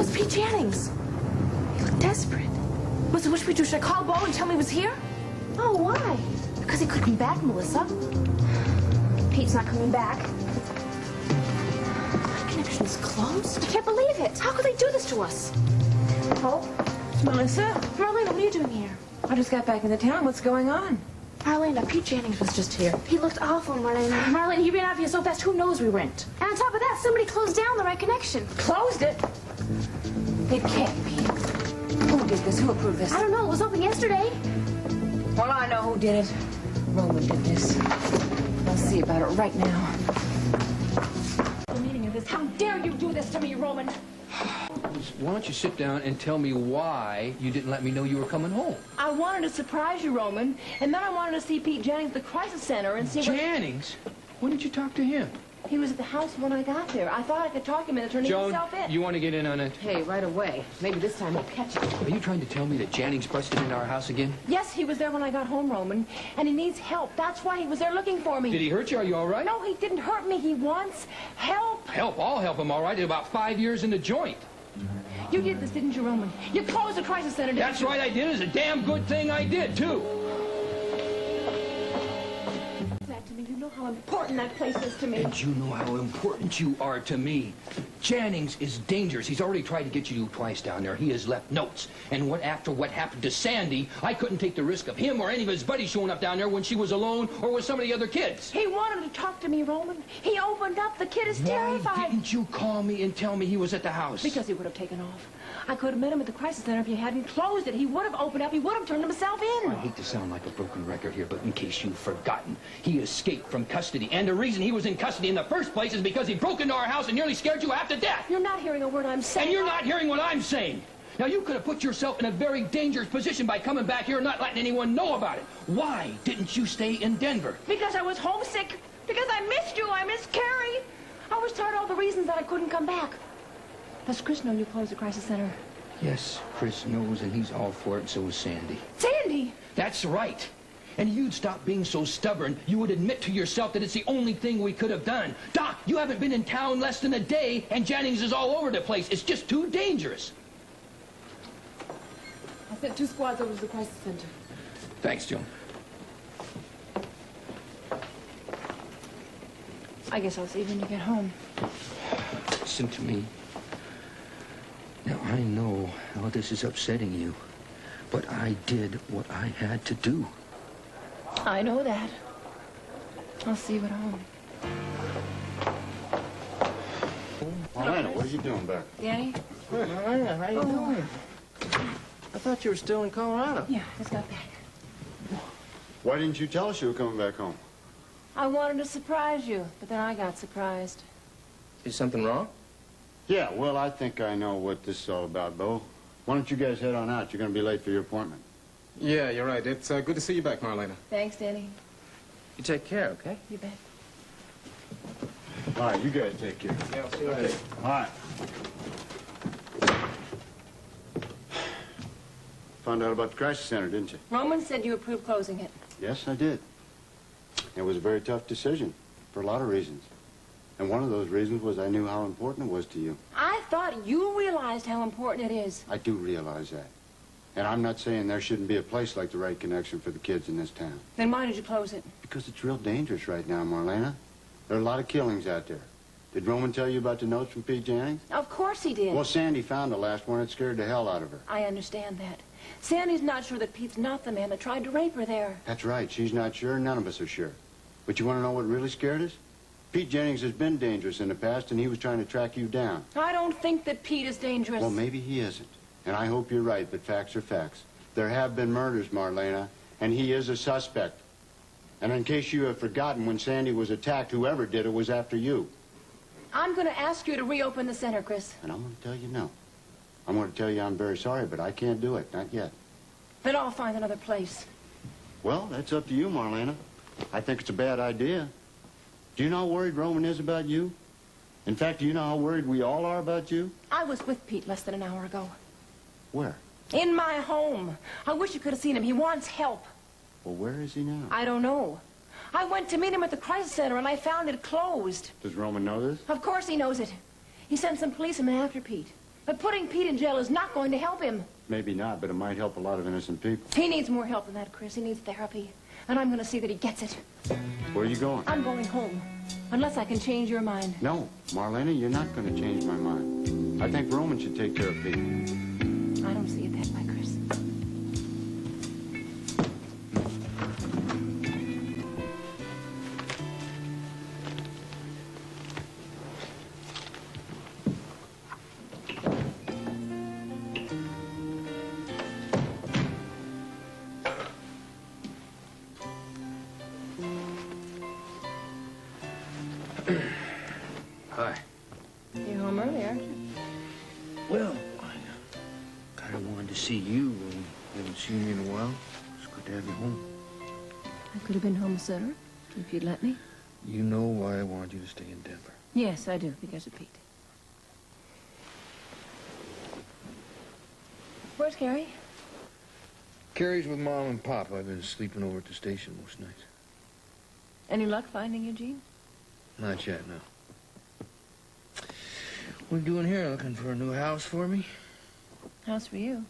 was Pete Jennings. He looked desperate. What's the wish we do? Should I call Bo and tell him he was here? Oh, why? Because he could come back, Melissa. Pete's not coming back. Our connection's closed. I can't believe it. How could they do this to us? Oh, Melissa? Marlena, what are you doing here? I just got back into town. What's going on? Marlena, Pete Jennings was just here. He looked awful, Marlena. Marlena, he ran out of here so fast, who knows we went. And on top of that, somebody closed down the right connection. Closed it? It can't be. Who did this? Who approved this? I don't know. It was open yesterday. Well, I know who did it. Roman did this. I'll see about it right now. The meaning of this. How dare you do this to me, Roman? Why don't you sit down and tell me why you didn't let me know you were coming home? I wanted to surprise you, Roman, and then I wanted to see Pete Jennings at the crisis center and see Jennings? When did you talk to him? He was at the house when I got there. I thought I could talk him into turning himself in. You want to get in on it? Hey, right away. Maybe this time I'll catch you. Are you trying to tell me that Jennings busted into our house again? Yes, he was there when I got home, Roman, and he needs help. That's why he was there looking for me. Did he hurt you? Are you all right? No, he didn't hurt me. He wants help. Help? I'll help him, all right. In about 5 years in the joint. You did this, didn't you, Roman? You closed the crisis center, didn't That's you? right, I did. It's a damn good thing I did, too. That to me. You know how important that place is to me. And you know how important you are to me. Jennings is dangerous. He's already tried to get you twice down there. He has left notes. And after what happened to Sandy, I couldn't take the risk of him or any of his buddies showing up down there when she was alone or with some of the other kids. He wanted to talk to me, Roman. He opened up. The kid is terrified. Why didn't you call me and tell me he was at the house? Because he would have taken off. I could have met him at the crisis center if you hadn't closed it. He would have opened up. He would have turned himself in. I hate to sound like a broken record here, but in case you've forgotten, he escaped from custody. And the reason he was in custody in the first place is because he broke into our house and nearly scared you half to death. You're not hearing a word I'm saying. And you're not hearing what I'm saying. Now, you could have put yourself in a very dangerous position by coming back here and not letting anyone know about it. Why didn't you stay in Denver? Because I was homesick. Because I missed you. I missed Carrie. I was tired of all the reasons that I couldn't come back. Does Chris know you closed the crisis center? Yes, Chris knows, and he's all for it, and so is Sandy. Sandy! That's right. And you'd stop being so stubborn, you would admit to yourself that it's the only thing we could have done. Doc, you haven't been in town less than a day, and Jennings is all over the place. It's just too dangerous. I sent 2 squads over to the crisis center. Thanks, Joan. I guess I'll see you when you get home. Listen to me. Now, I know how this is upsetting you, but I did what I had to do. I know that. I'll see you at home. Marlena, what are you doing back? Danny? Hey, Marlena, how you doing? I thought you were still in Colorado. Yeah, I just got back. Why didn't you tell us you were coming back home? I wanted to surprise you, but then I got surprised. Is something wrong? Yeah, well, I think I know what this is all about, Bo. Why don't you guys head on out? You're going to be late for your appointment. Yeah, you're right. It's good to see you back, Marlena. Thanks, Danny. You take care, okay? You bet. All right, you guys take care. Yeah, I'll see you later. All right. Found out about the crisis center, didn't you? Roman said you approved closing it. Yes, I did. It was a very tough decision for a lot of reasons. And one of those reasons was I knew how important it was to you. I thought you realized how important it is. I do realize that. And I'm not saying there shouldn't be a place like the Right Connection for the kids in this town. Then why did you close it? Because it's real dangerous right now, Marlena. There are a lot of killings out there. Did Roman tell you about the notes from Pete Jennings? Of course he did. Well, Sandy found the last one. It scared the hell out of her. I understand that. Sandy's not sure that Pete's not the man that tried to rape her there. That's right. She's not sure. None of us are sure. But you want to know what really scared us? Pete Jennings has been dangerous in the past, and he was trying to track you down. I don't think that Pete is dangerous. Well, maybe he isn't. And I hope you're right, but facts are facts. There have been murders, Marlena, and he is a suspect. And in case you have forgotten, when Sandy was attacked, whoever did it was after you. I'm going to ask you to reopen the center, Chris. And I'm going to tell you no. I'm going to tell you I'm very sorry, but I can't do it. Not yet. Then I'll find another place. Well, that's up to you, Marlena. I think it's a bad idea. Do you know how worried Roman is about you? In fact, do you know how worried we all are about you? I was with Pete less than an hour ago. Where? In my home. I wish you could have seen him. He wants help. Well, where is he now? I don't know. I went to meet him at the crisis center, and I found it closed. Does Roman know this? Of course he knows it. He sent some policemen after Pete. But putting Pete in jail is not going to help him. Maybe not, but it might help a lot of innocent people. He needs more help than that, Chris. He needs therapy. And I'm going to see that he gets it. Where are you going? I'm going home. Unless I can change your mind. No, Marlena, you're not going to change my mind. I think Roman should take care of Pete. I don't see it that way, Chris. Hi. You're home early, aren't you? Well, I kind of wanted to see you. We haven't seen you in a while. It's good to have you home. I could have been home sooner, if you'd let me. You know why I wanted you to stay in Denver. Yes, I do, because of Pete. Where's Carrie? Carrie's with Mom and Pop. I've been sleeping over at the station most nights. Any luck finding Eugene? Not yet, no. What are you doing here? Looking for a new house for me? House for you.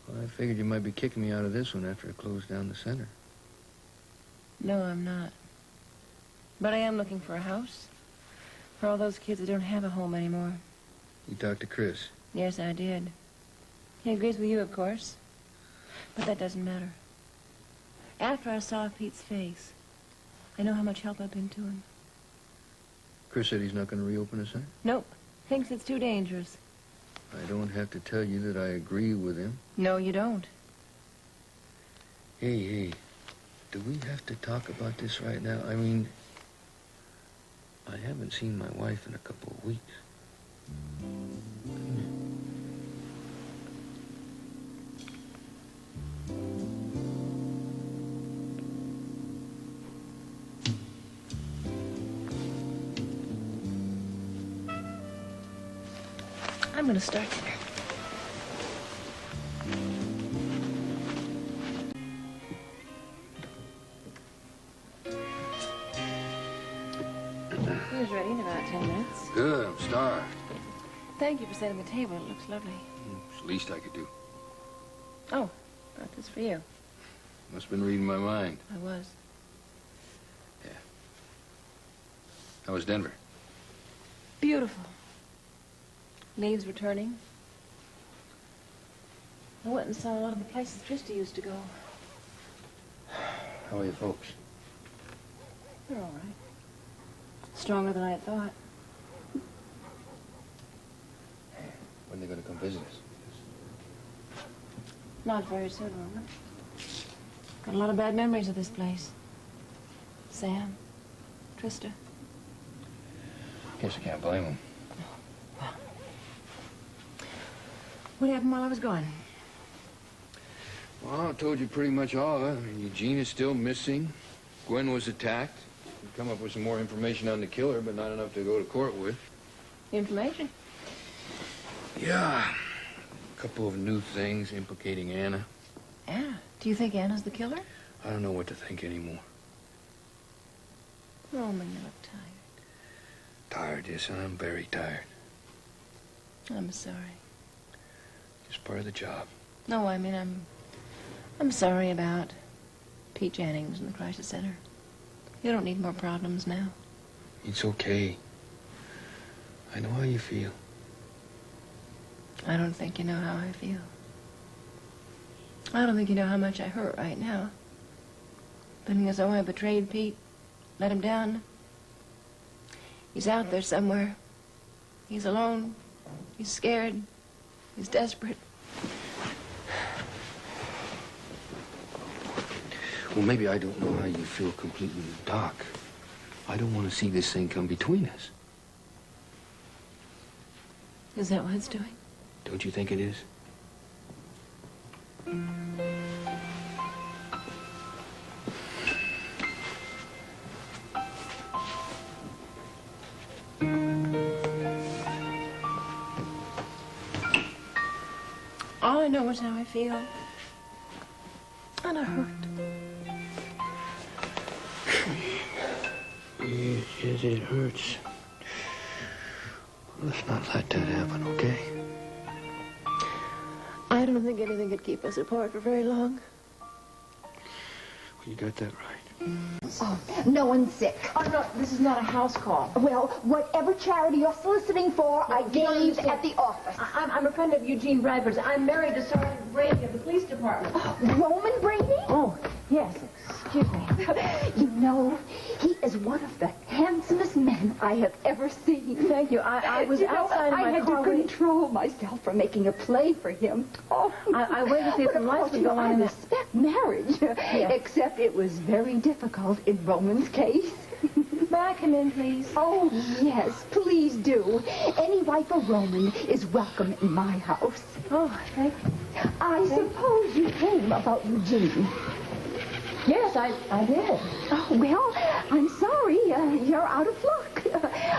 Well, I figured you might be kicking me out of this one after I closed down the center. No, I'm not. But I am looking for a house. For all those kids that don't have a home anymore. You talked to Chris. Yes, I did. He agrees with you, of course. But that doesn't matter. After I saw Pete's face, I know how much help I've been to him. Chris said he's not going to reopen the center? Nope. Thinks it's too dangerous. I don't have to tell you that I agree with him. No, you don't. Hey, do we have to talk about this right now? I mean, I haven't seen my wife in a couple of weeks. I'm going to start dinner. Dinner's ready in about 10 minutes. Good, I'm starved. Thank you for setting the table. It looks lovely. It's the least I could do. Oh, brought this for you. Must have been reading my mind. I was. Yeah. How was Denver? Beautiful. Leaves were turning. I went and saw a lot of the places Trista used to go. How are your folks? They're all right. Stronger than I had thought. When are they going to come visit us? Not very soon, Roman. Got a lot of bad memories of this place. Sam, Trista. Guess I can't blame them. What happened while I was gone? Well, I told you pretty much all of it. I mean, Eugene is still missing. Gwen was attacked. We come up with some more information on the killer, but not enough to go to court with. Information? Yeah. A couple of new things implicating Anna. Anna? Do you think Anna's the killer? I don't know what to think anymore. Roman, you look tired. Tired, yes, I'm very tired. I'm sorry. Just part of the job. No, I mean, I'm sorry about Pete Jennings and the crisis center. You don't need more problems now. It's okay. I know how you feel. I don't think you know how I feel. I don't think you know how much I hurt right now. Feeling as though I betrayed Pete, let him down. He's out there somewhere. He's alone. He's scared. He's desperate. Well, maybe I don't know how you feel completely in the dark. I don't want to see this thing come between us. Is that what it's doing? Don't you think it is? All I know is how I feel. And I hurt. Yes, it hurts. Let's not let that happen, okay? don't think anything could keep us apart for very long. You got that right. Oh, no one's sick. Oh, no, this is not a house call. Well, whatever charity you're soliciting for, I gave at the office. I'm a friend of Eugene Bradford's. I'm married to Sergeant Brady of the police department. Roman Brady? Oh, yes, excuse me. You know, he is one of the handsomest men I have ever seen. Thank you. I was outside of my I had car to control myself from making a play for him. Oh, I waited to see if but some of lights course, would you go know, on I in the... respect marriage, except it was very difficult in Roman's case. May I come in, please? Oh, yes, please do. Any wife of Roman is welcome in my house. Oh, thank you. I suppose you came about Eugene. Yes, I did. Oh, well, I'm sorry. You're out of luck.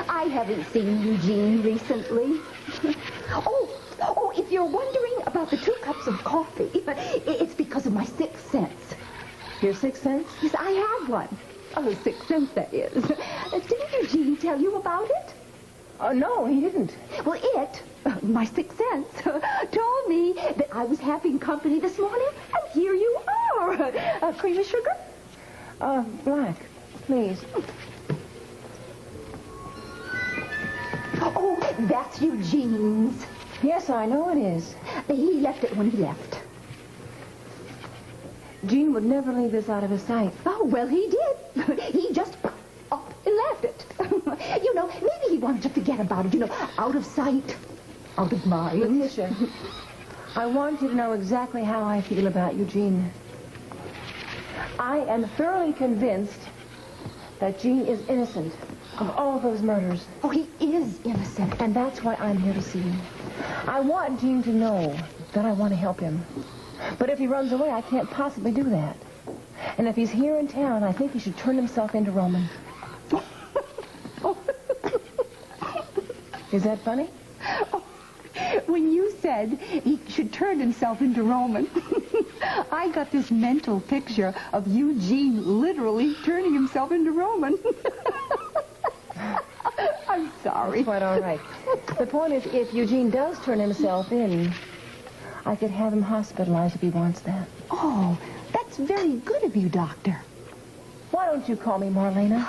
I haven't seen Eugene recently. Oh, if you're wondering about the 2 cups of coffee, it's because of my 6th sense. Your 6th sense? Yes, I have one. Oh, 6th sense, that is. Didn't Eugene tell you about it? Oh, no, he didn't. Well, my 6th sense, told me that I was having company this morning, and here you are. Cream of sugar? Black, please. Oh, that's Eugene's. Yes, I know it is. He left it when he left. Gene would never leave this out of his sight. Oh, well, he did. He just up and left it. You know, maybe he wanted to forget about it. You know, out of sight, out of mind. Letitia, I want you to know exactly how I feel about Eugene. I am thoroughly convinced that Gene is innocent of all of those murders. Oh, he is innocent. And that's why I'm here to see him. I want Gene to know that I want to help him. But if he runs away, I can't possibly do that. And if he's here in town, I think he should turn himself into Roman. Is that funny? Oh, when you said he should turn himself into Roman, I got this mental picture of Eugene literally turning himself into Roman. I'm sorry. Quite all right. The point is, if Eugene does turn himself in, I could have him hospitalized if he wants that. Oh, that's very good of you, Doctor. Why don't you call me Marlena?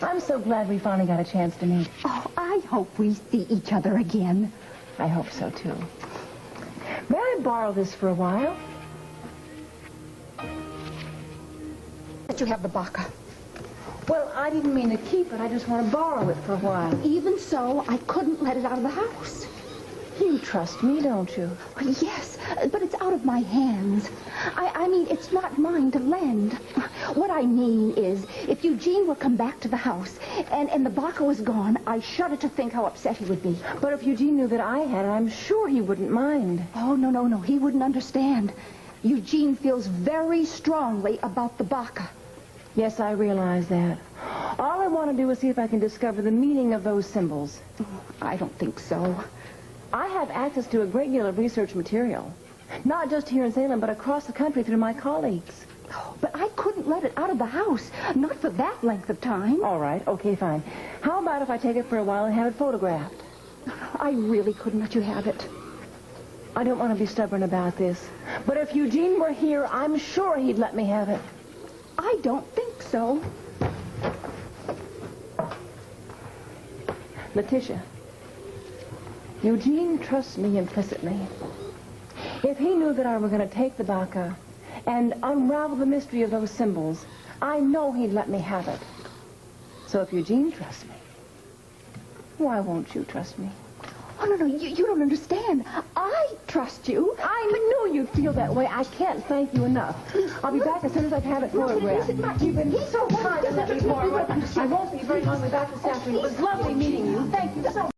I'm so glad we finally got a chance to meet. Oh, I hope we see each other again. I hope so, too. May I borrow this for a while? But you have the baka. Well, I didn't mean to keep it. I just want to borrow it for a while. Even so, I couldn't let it out of the house. You trust me, don't you? Well, yes, but it's out of my hands. I mean, it's not mine to lend. What I mean is, if Eugene will come back to the house and the baka was gone, I shudder to think how upset he would be. But if Eugene knew that I had it, I'm sure he wouldn't mind. Oh, no. He wouldn't understand. Eugene feels very strongly about the baka. Yes, I realize that. All I want to do is see if I can discover the meaning of those symbols. I don't think so. I have access to a great deal of research material. Not just here in Salem, but across the country through my colleagues. Oh, but I couldn't let it out of the house. Not for that length of time. All right, okay, fine. How about if I take it for a while and have it photographed? I really couldn't let you have it. I don't want to be stubborn about this. But if Eugene were here, I'm sure he'd let me have it. I don't think so. Letitia, Eugene trusts me implicitly. If he knew that I were going to take the baka and unravel the mystery of those symbols, I know he'd let me have it. So if Eugene trusts me, why won't you trust me? Oh, no, you don't understand. I trust you. I knew you'd feel that way. I can't thank you enough. I'll be back as soon as I have it photographed. You've been so kind to let me borrow it. I won't be very long. I'll be back this afternoon. It was lovely meeting you. Thank you so much.